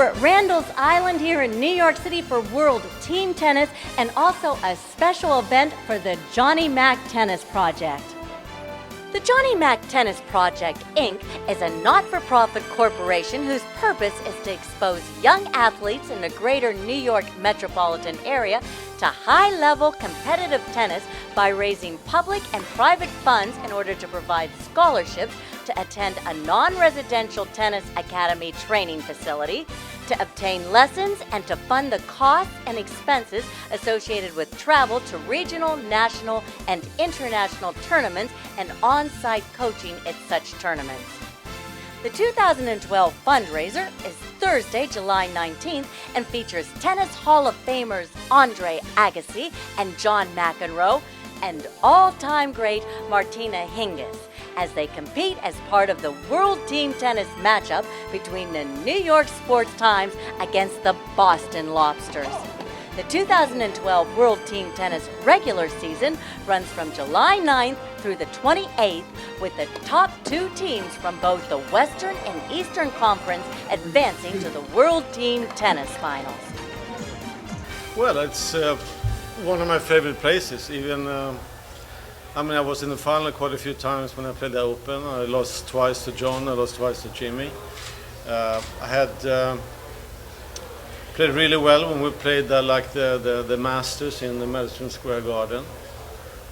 We're at Randall's Island here in New York City for World Team Tennis and also a special event for the Johnny Mac Tennis Project. The Johnny Mac Tennis Project, Inc. is a not-for-profit corporation whose purpose is to expose young athletes in the greater New York metropolitan area to high-level competitive tennis by raising public and private funds in order to provide scholarships to attend a non-residential tennis academy training facility, to obtain lessons, and to fund the costs and expenses associated with travel to regional, national, and international tournaments and on-site coaching at such tournaments. The 2012 fundraiser is Thursday, July 19th, and features Tennis Hall of Famers Andre Agassi and John McEnroe and all-time great Martina Hingis as they compete as part of the World Team Tennis matchup between the New York Sportimes against the Boston Lobsters. The 2012 World Team Tennis regular season runs from July 9th through the 28th, with the top two teams from both the Western and Eastern Conference advancing to the World Team Tennis Finals. Well, it's one of my favorite places. I was in the final quite a few times when I played the Open. I lost twice to John, I lost twice to Jimmy. I had played really well when we played the Masters in the Madison Square Garden.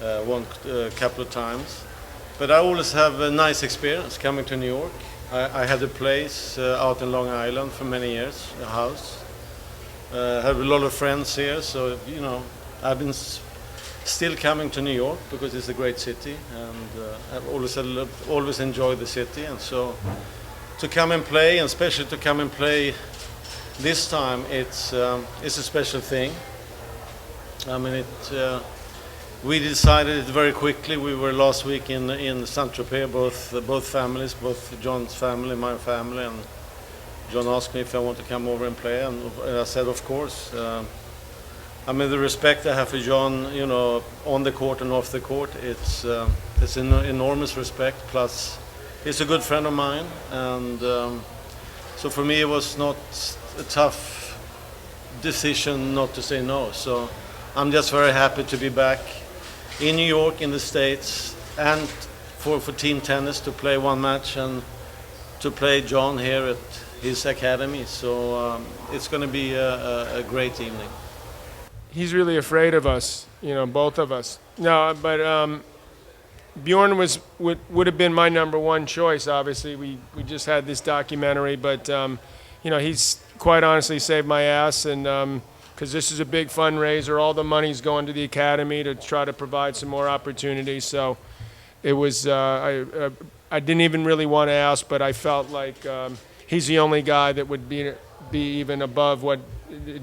Won a couple of times. But I always have a nice experience coming to New York. I had a place out in Long Island for many years, a house. I have a lot of friends here, so I've been still coming to New York because it's a great city, and I've always enjoyed the city. And so to come and play, and especially to come and play this time, it's a special thing. We decided it very quickly. We were last week in Saint-Tropez, both families, both John's family, my family, and John asked me if I want to come over and play, and I said of course. The respect I have for John, on the court and off the court, it's an enormous respect. Plus, he's a good friend of mine, and so for me it was not a tough decision not to say no. So I'm just very happy to be back in New York, in the States, and for team tennis, to play one match and to play John here at his academy. So it's going to be a great evening. He's really afraid of us, both of us. No, but Bjorn would have been my number one choice. Obviously, we just had this documentary, but he's quite honestly saved my ass, and because this is a big fundraiser, all the money's going to the academy to try to provide some more opportunities. So it was I didn't even really want to ask, but I felt like he's the only guy that would be even above what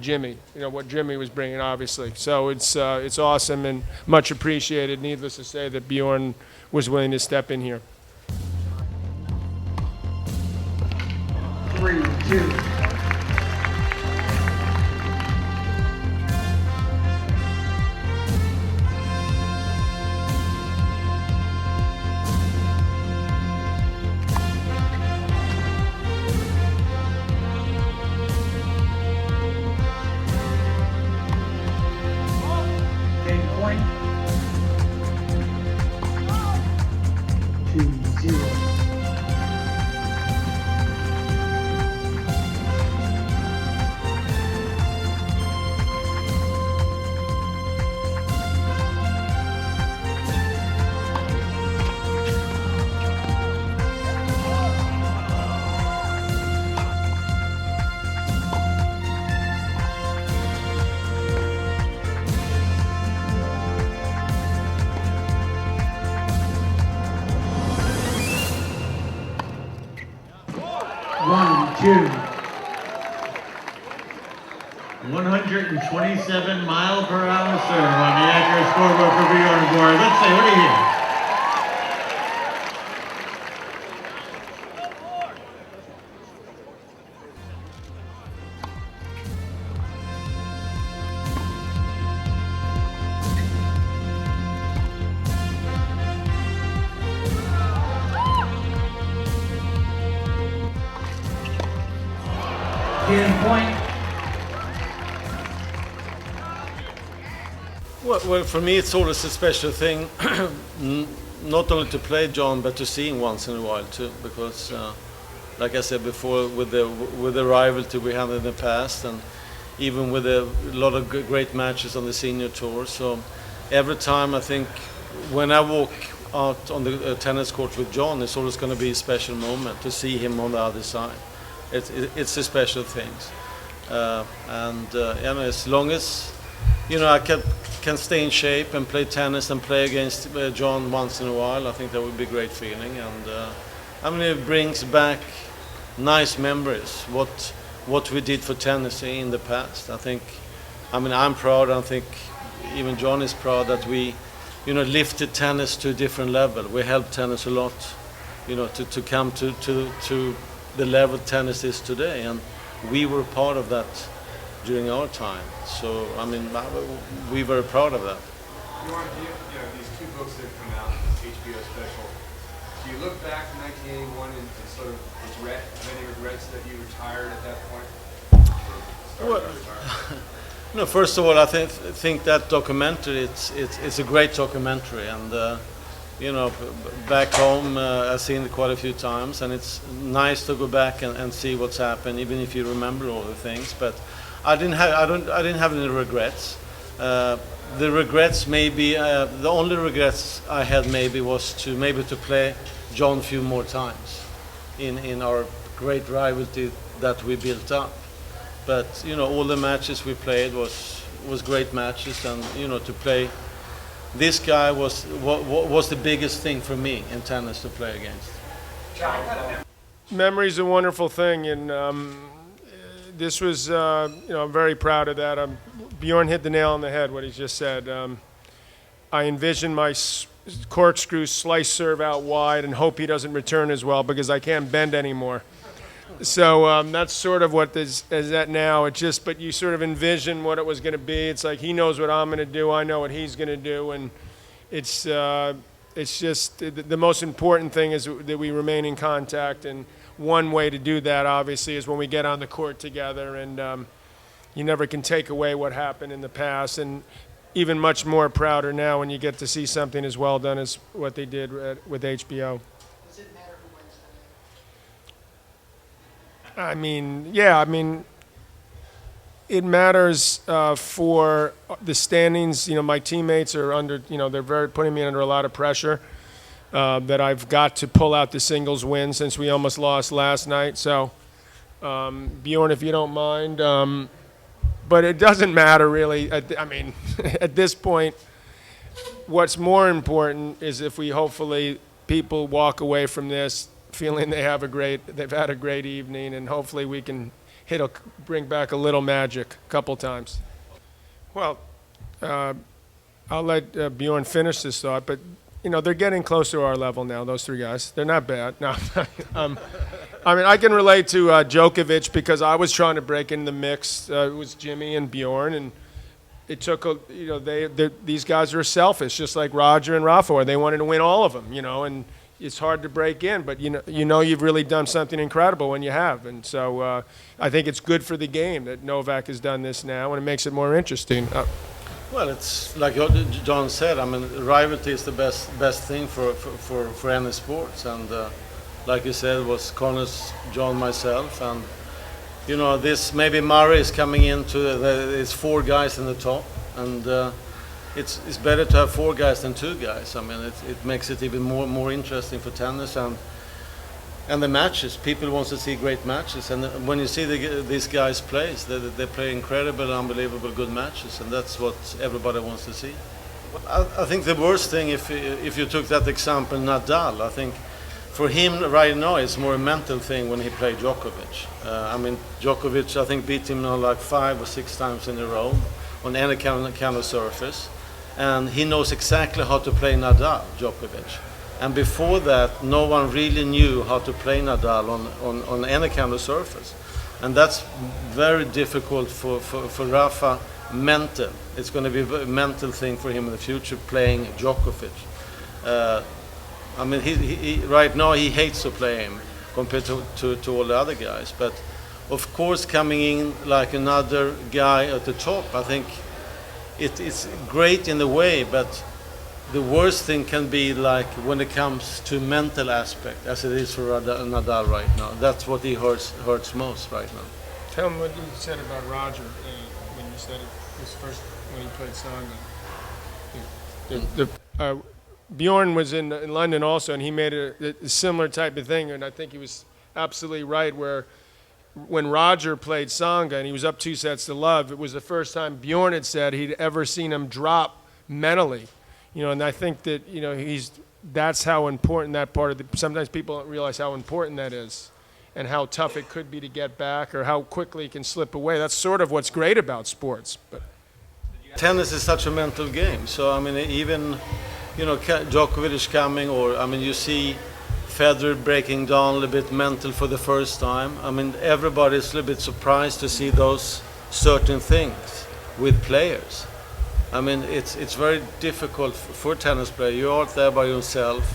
Jimmy, what Jimmy was bringing, obviously. So it's awesome and much appreciated. Needless to say that Bjorn was willing to step in here. 3-2. Point. 2-0. One, two. 127 mile per hour serve on the accurate scoreboard for Bjorn Borg. Let's see, what do you hear? Hit point. Well, for me, it's always a special thing, not only to play John, but to see him once in a while too, because, like I said before, with the rivalry we had in the past, and even with a lot of great matches on the senior tour. So every time I think when I walk out on the tennis court with John, it's always going to be a special moment to see him on the other side. It's a special thing, as long as I can stay in shape and play tennis and play against John once in a while, I think that would be a great feeling. And it brings back nice memories. What we did for tennis in the past. I'm proud. I think even John is proud that we, lifted tennis to a different level. We helped tennis a lot, to come to the level tennis is today, and we were part of that during our time. So we were proud of that. Bjorn, these two books that have come out, this HBO special. Do you look back to 1981 and sort of regret, have any regrets that you retired at that point? No, first of all, I think that documentary, it's a great documentary, and back home I've seen it quite a few times, and it's nice to go back and see what's happened, even if you remember all the things. But I didn't have any regrets. The regrets maybe the only regrets I had was to play John a few more times in our great rivalry that we built up. But all the matches we played was great matches, and to play this guy was the biggest thing for me in tennis to play against. Memory's a wonderful thing, and this was I'm very proud of that. Bjorn hit the nail on the head. What he just said. I envision my corkscrew slice serve out wide and hope he doesn't return as well because I can't bend anymore. So that's sort of what is that now. But you sort of envision what it was going to be. It's like he knows what I'm going to do. I know what he's going to do, and it's just the most important thing is that we remain in contact. And one way to do that, obviously, is when we get on the court together. And you never can take away what happened in the past. And even much more prouder now when you get to see something as well done as what they did with HBO. It matters for the standings. My teammates are under, they're putting me under a lot of pressure that I've got to pull out the singles win since we almost lost last night. So, Bjorn, if you don't mind, but it doesn't matter really. At this point, what's more important is if we hopefully people walk away from this feeling they've had a great evening, and hopefully we can bring back a little magic a couple times. Well, I'll let Bjorn finish this thought, but they're getting close to our level now. Those three guys, they're not bad. No, I can relate to Djokovic because I was trying to break in the mix. It was Jimmy and Bjorn, and it took these guys are selfish, just like Roger and Rafa. They wanted to win all of them, and it's hard to break in, but you've really done something incredible when you have. And so I think it's good for the game that Novak has done this now, and it makes it more interesting. Well, it's like John said. Rivalry is the best thing for any sports, and like you said, it was Connors, John, myself, and this maybe Murray is coming into. There's four guys in the top, and. It's better to have four guys than two guys. It makes it even more interesting for tennis and the matches. People want to see great matches, and when you see these guys play, they play incredible, unbelievable good matches, and that's what everybody wants to see. I think the worst thing, if you took that example, Nadal, I think for him right now it's more a mental thing when he played Djokovic. Djokovic, I think, beat him like 5 or 6 times in a row on any kind of surface. And he knows exactly how to play Nadal, Djokovic. And before that, no one really knew how to play Nadal on any kind of surface. And that's very difficult for Rafa, mental. It's going to be a mental thing for him in the future, playing Djokovic. He right now he hates to play him compared to all the other guys. But Of course, coming in like another guy at the top, I think it's great in a way, but the worst thing can be like when it comes to mental aspect, as it is for Nadal right now. That's what he hurts most right now. Tell him what you said about Roger when you said it was first when he played Sanga. Bjorn was in London also, and he made a similar type of thing, and I think he was absolutely right where when Roger played Sanga and he was up 2-0, it was the first time Bjorn had said he'd ever seen him drop mentally. And I think that, that's how important that part of sometimes people don't realize how important that is and how tough it could be to get back or how quickly it can slip away. That's sort of what's great about sports. But tennis is such a mental game. So, I mean, even, Djokovic is coming, or, I mean, you see Federer breaking down a little bit mental for the first time. I mean, everybody's a little bit surprised to see those certain things with players. I mean, it's very difficult for a tennis player. You're out there by yourself,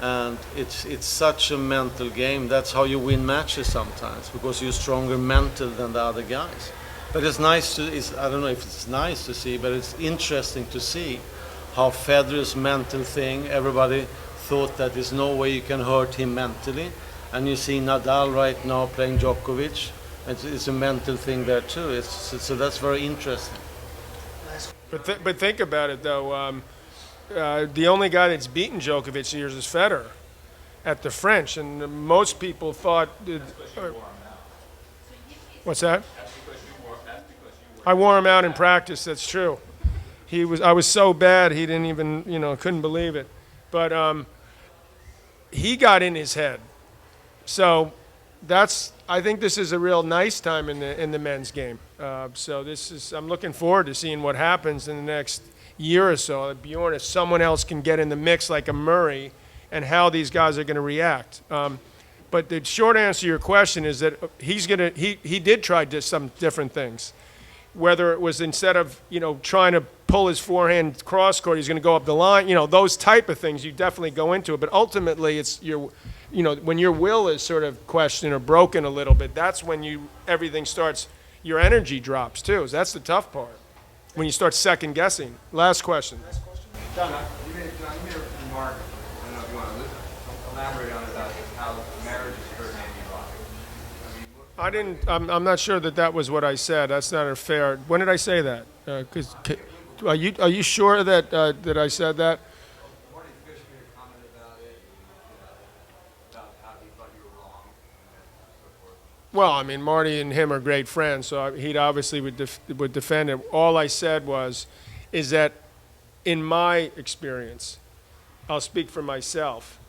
and it's such a mental game. That's how you win matches sometimes, because you're stronger mental than the other guys. But it's nice I don't know if it's nice to see, but it's interesting to see how Federer's mental thing, everybody thought that there's no way you can hurt him mentally. And you see Nadal right now playing Djokovic. It's a mental thing there too. So that's very interesting. But think about it, though. The only guy that's beaten Djokovic here is Federer at the French, and most people thought. What's that? I wore him out in practice. That's true. I was so bad he didn't even couldn't believe it, but he got in his head. So I think this is a real nice time in the men's game. So I'm looking forward to seeing what happens in the next year or so. Bjorn, if someone else can get in the mix like a Murray, and how these guys are going to react. But the short answer to your question is that he did try some different things. Whether it was instead of trying to pull his forehand cross court, he's going to go up the line. Those type of things you definitely go into it. But ultimately, it's when your will is sort of questioned or broken a little bit, that's when everything starts. Your energy drops too. So that's the tough part. When you start second guessing. Last question. John, you made a remark. I don't know if you want to elaborate on it about how marriage is hurting anybody. I'm not sure that was what I said. That's not a fair. When did I say that? Are you sure that I said that? Marty Fish made a comment about it, about how he thought you were wrong, and so forth. Well, I mean, Marty and him are great friends, so he'd obviously would defend it. All I said is that in my experience, I'll speak for myself,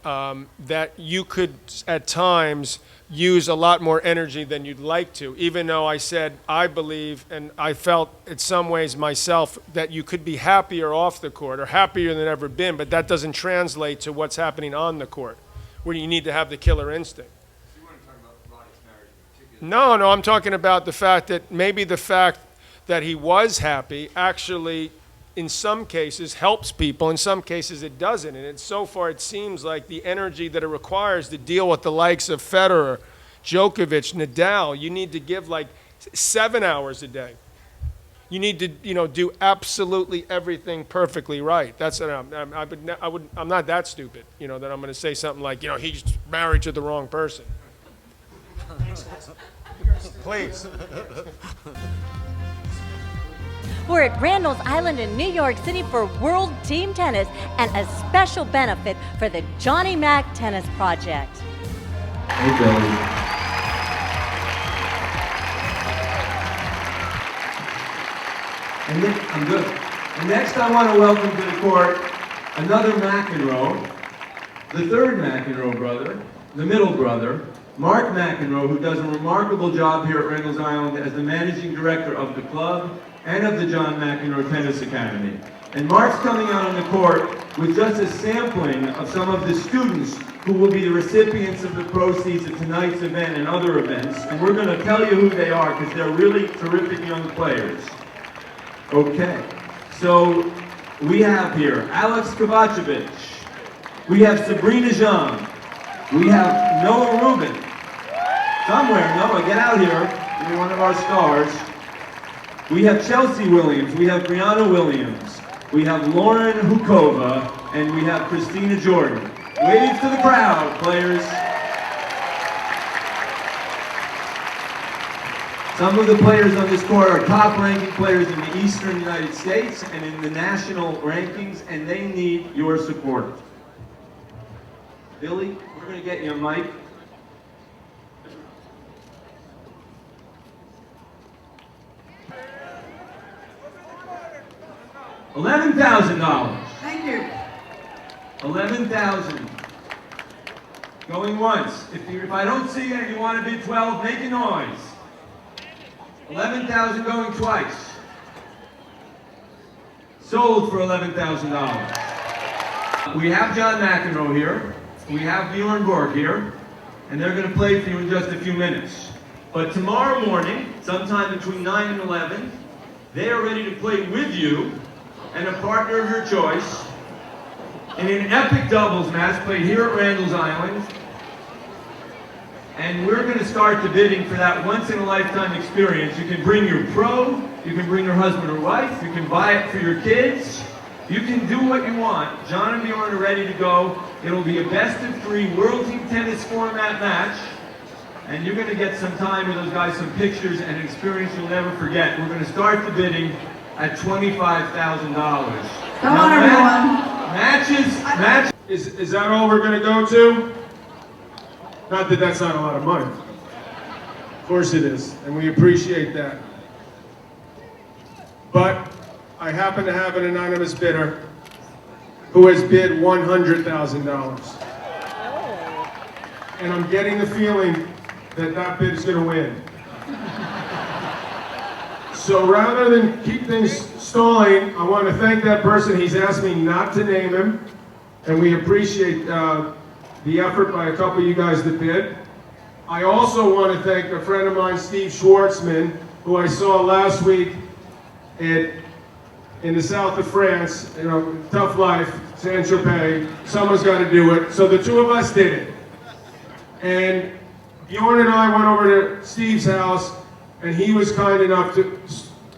that you could at times use a lot more energy than you'd like to, even though I said I believe and I felt in some ways myself that you could be happier off the court or happier than ever been, but that doesn't translate to what's happening on the court, where you need to have the killer instinct. So you want to talk about Roddy's marriage in particular? No, I'm talking about the fact that he was happy actually in some cases helps people, in some cases it doesn't. And so far it seems like the energy that it requires to deal with the likes of Federer, Djokovic, Nadal, you need to give like 7 hours a day. You need to, do absolutely everything perfectly right. That's I'm not that stupid, that I'm going to say something like, he's married to the wrong person. Please. We're at Randall's Island in New York City for World Team Tennis and a special benefit for the Johnny Mac Tennis Project. Hey, Billy. I'm good. And next I want to welcome to the court another McEnroe, the third McEnroe brother, the middle brother, Mark McEnroe, who does a remarkable job here at Randall's Island as the managing director of the club and of the John McEnroe Tennis Academy. And Mark's coming out on the court with just a sampling of some of the students who will be the recipients of the proceeds of tonight's event and other events. And we're going to tell you who they are because they're really terrific young players. Okay, so we have here Alex Kovacevic, we have Sabrina Jean, we have Noah Rubin, Somewhere, Noah, get out here. You're one of our stars. We have Chelsea Williams, we have Brianna Williams, we have Lauren Hukova, and we have Christina Jordan. Wave to the crowd, players. Some of the players on this court are top-ranking players in the Eastern United States and in the national rankings, and they need your support. Billy, we're going to get you a mic. $11,000. Thank you. 11,000. Going once. If I don't see you and you want to bid 12, make a noise. 11,000 going twice. Sold for $11,000. We have John McEnroe here. We have Bjorn Borg here. And they're going to play for you in just a few minutes. But tomorrow morning, sometime between 9 and 11, they are ready to play with you and a partner of your choice in an epic doubles match played here at Randall's Island. And we're going to start the bidding for that once-in-a-lifetime experience. You can bring your pro, you can bring your husband or wife, you can buy it for your kids, you can do what you want. John and Bjorn are ready to go. It'll be a best-of-3 World Team Tennis format match, and you're going to get some time with those guys, some pictures and an experience you'll never forget. We're going to start the bidding at $25,000. Come on, everyone. Matches. Is that all we're going to go to? Not that that's not a lot of money. Of course it is, and we appreciate that. But I happen to have an anonymous bidder who has bid $100,000. And I'm getting the feeling that that bid is going to win. So rather than keep things stalling, I want to thank that person. He's asked me not to name him, and we appreciate the effort by a couple of you guys that bid. I also want to thank a friend of mine, Steve Schwartzman, who I saw last week in the south of France. You know, tough life, Saint-Tropez. Someone's got to do it. So the two of us did it. And Bjorn and I went over to Steve's house, and he was kind enough to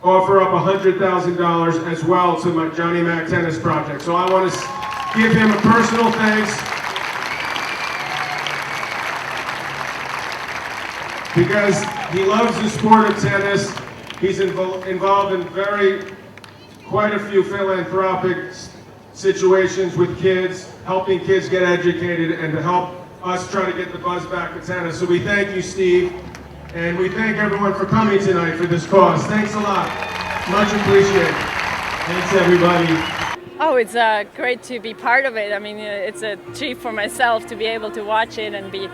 offer up $100,000 as well to my Johnny Mac Tennis project. So I want to give him a personal thanks, because he loves the sport of tennis. He's involved in quite a few philanthropic situations with kids, helping kids get educated and to help us try to get the buzz back to tennis. So we thank you, Steve, and we thank everyone for coming tonight for this cause. Thanks a lot. Much appreciated. Thanks, everybody. Oh, it's great to be part of it. I mean, it's a treat for myself to be able to watch it and be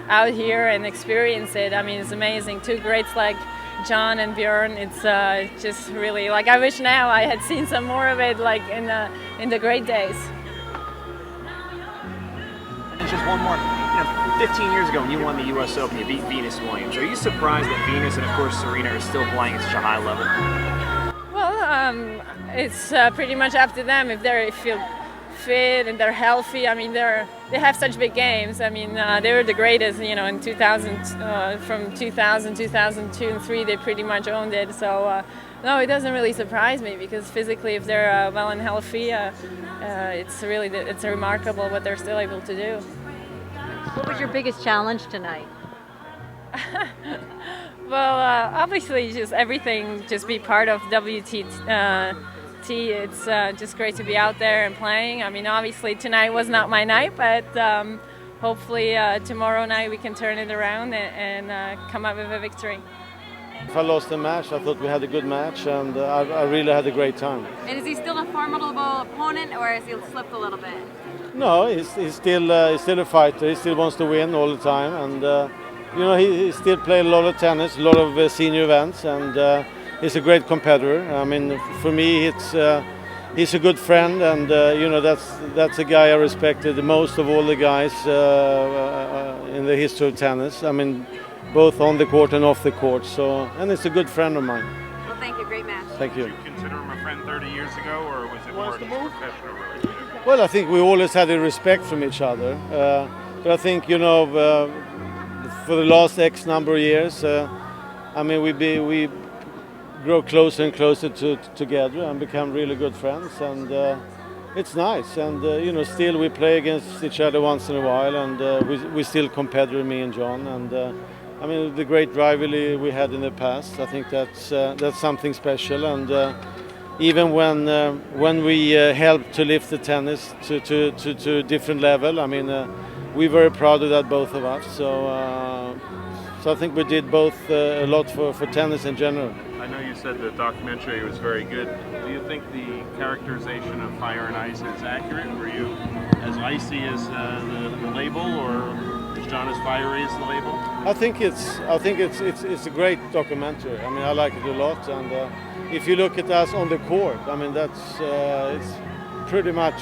out here and experience it. I mean, it's amazing. Two greats like John and Bjorn. It's just really, like, I wish now I had seen some more of it, like in the great days. And just one more. 15 years ago when you won the U.S. Open, you beat Venus Williams. Are you surprised that Venus and, of course, Serena are still playing at such a high level? Well, it's pretty much up to them if they feel fit and they're healthy. I mean, they have such big games. I mean, they were the greatest, you know, in 2000, from 2000, 2002, and 2003, they pretty much owned it. So, no, it doesn't really surprise me because physically, if they're well and healthy, it's remarkable what they're still able to do. What was your biggest challenge tonight? Well, obviously, just everything, just be part of WTT. It's just great to be out there and playing. I mean, obviously, tonight was not my night, but hopefully tomorrow night we can turn it around and come up with a victory. If I lost the match, I thought we had a good match, and I really had a great time. And is he still a formidable opponent, or has he slipped a little bit? No, he's still a fighter. He still wants to win all the time, and you know, he still plays a lot of tennis, a lot of senior events, and he's a great competitor. I mean, for me, he's a good friend, and you know, that's a guy I respected the most of all the guys in the history of tennis. I mean, both on the court and off the court. So, and it's a good friend of mine. Well, thank you. Great match. Thank you. Did you consider him a friend 30 years ago, or was it more just a professional relationship? Well, I think we always had a respect from each other. But I think, you know, for the last X number of years. I mean, we grow closer and closer together and become really good friends, and it's nice. And you know, still we play against each other once in a while, and we still competitive, me and John. And I mean, the great rivalry we had in the past, I think that's something special. And even when we helped to lift the tennis to a different level, I mean, we're very proud of that, both of us. So I think we did both a lot for tennis in general. I know you said the documentary was very good. Do you think the characterization of Fire and Ice is accurate? Were you as icy as the label, or is John as fiery as the label? I think it's a great documentary. I mean, I like it a lot. And if you look at us on the court, I mean, it's pretty much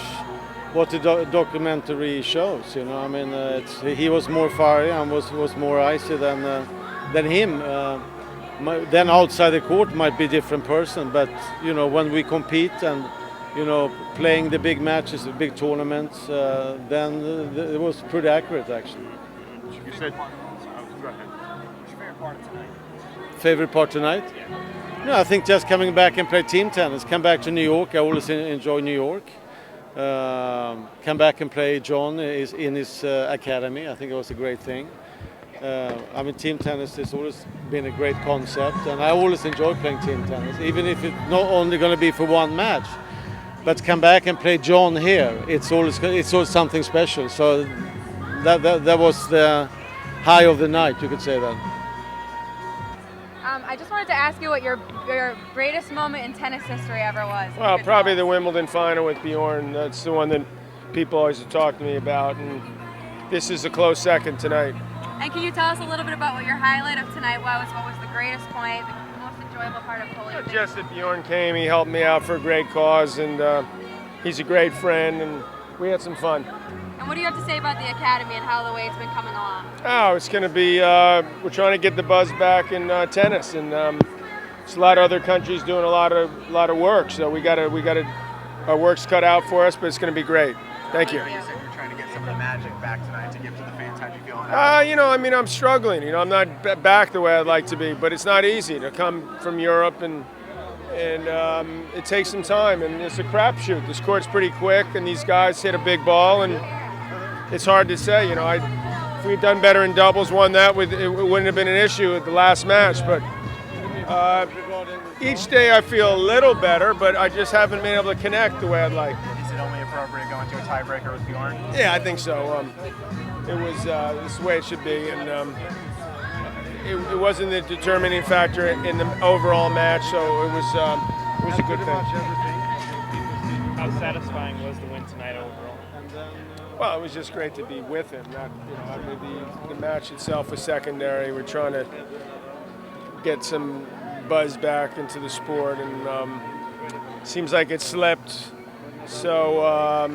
what the documentary shows. You know, I mean, he was more fiery and was more icy than him. Then outside the court might be a different person, but you know, when we compete and you know, playing the big matches, the big tournaments, then it was pretty accurate actually. You said, go ahead. What's your favorite part of tonight? Favorite part tonight? Yeah. No, I think just coming back and play team tennis. Come back to New York. I always enjoy New York. Come back and play John in his academy. I think it was a great thing. I mean, team tennis has always been a great concept, and I always enjoy playing team tennis, even if it's not only going to be for one match. But come back and play John here, it's always something special. So that was the high of the night, you could say that. I just wanted to ask you what your greatest moment in tennis history ever was. Well, probably the Wimbledon final with Bjorn. That's the one that people always talk to me about, and this is a close second tonight. And can you tell us a little bit about what your highlight of tonight was? What was the greatest point, the most enjoyable part of pulling? Just that Bjorn came, he helped me out for a great cause, and he's a great friend, and we had some fun. And what do you have to say about the academy and how the way it's been coming along? Oh, it's going to be, we're trying to get the buzz back in tennis, and there's a lot of other countries doing a lot of work, so we got our work's cut out for us, but it's going to be great. Thank you. You said you're trying to get some of the magic back tonight to give to the fans. How do you feel? You know, I mean, I'm struggling. You know, I'm not back the way I'd like to be, but it's not easy to come from Europe, and it takes some time, and it's a crapshoot. This court's pretty quick, and these guys hit a big ball, and it's hard to say. You know, if we'd done better in doubles, won that, it wouldn't have been an issue at the last match. But each day I feel a little better, but I just haven't been able to connect the way I'd like. Is it only appropriate going to a tiebreaker with Bjorn? Yeah, I think so. It was this is the way it should be, and it wasn't the determining factor in the overall match, so it was a good thing. How satisfying was the win tonight overall? Well, it was just great to be with him. Not, you know, I mean, the match itself was secondary. We're trying to get some buzz back into the sport, and seems like it slipped. So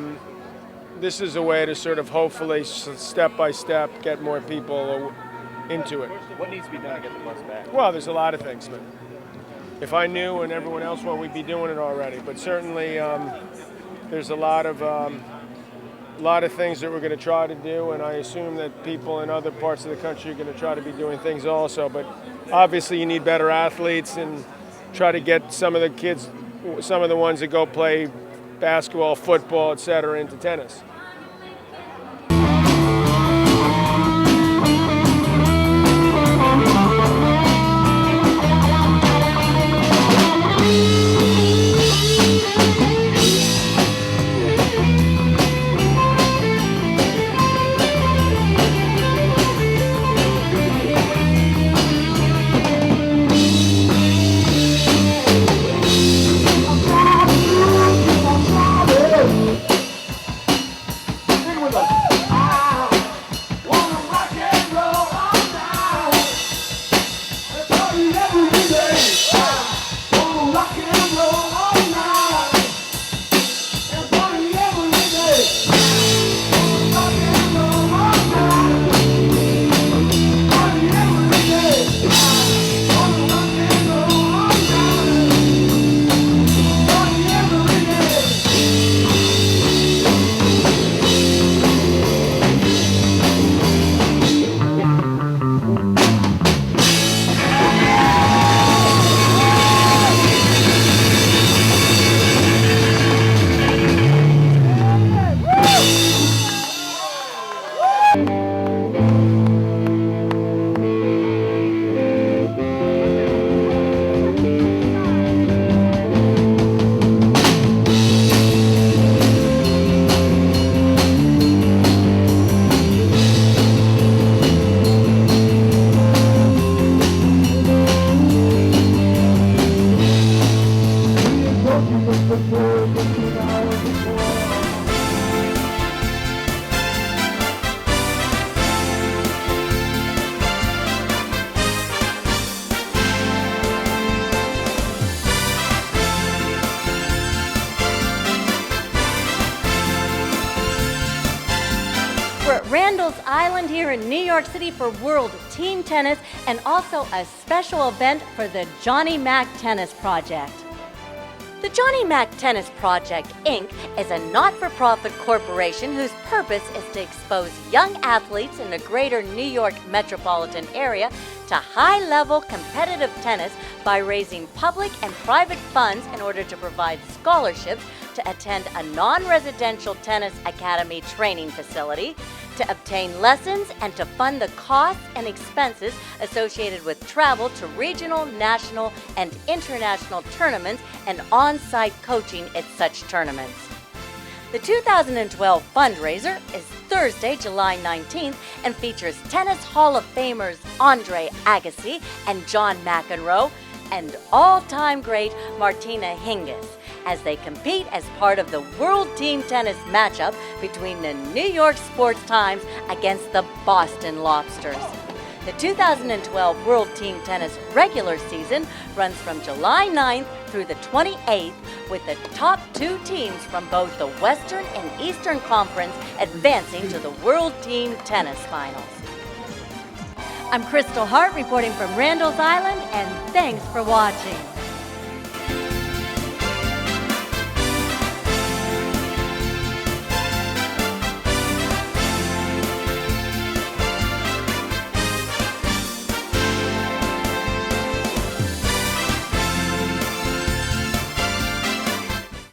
this is a way to sort of hopefully step by step get more people into it. What needs to be done to get the buzz back? Well, there's a lot of things, but if I knew and everyone else would, we'd be doing it already. But certainly there's a lot of things that we're going to try to do, and I assume that people in other parts of the country are going to try to be doing things also. But obviously you need better athletes, and try to get some of the kids, some of the ones that go play basketball, football, etc., into tennis. in New York City for World Team Tennis and also a special event for the Johnny Mac Tennis Project. The Johnny Mac Tennis Project, Inc. is a not-for-profit corporation whose purpose is to expose young athletes in the greater New York metropolitan area to high-level competitive tennis by raising public and private funds in order to provide scholarships to attend a non-residential tennis academy training facility, to obtain lessons, and to fund the costs and expenses associated with travel to regional, national, and international tournaments and on-site coaching at such tournaments. The 2012 fundraiser is Thursday, July 19th, and features Tennis Hall of Famers Andre Agassi and John McEnroe and all-time great Martina Hingis as they compete as part of the World Team Tennis matchup between the New York Sportimes against the Boston Lobsters. The 2012 World Team Tennis regular season runs from July 9th through the 28th, with the top 2 teams from both the Western and Eastern Conference advancing to the World Team Tennis Finals. I'm Kristal Hart reporting from Randall's Island, and thanks for watching.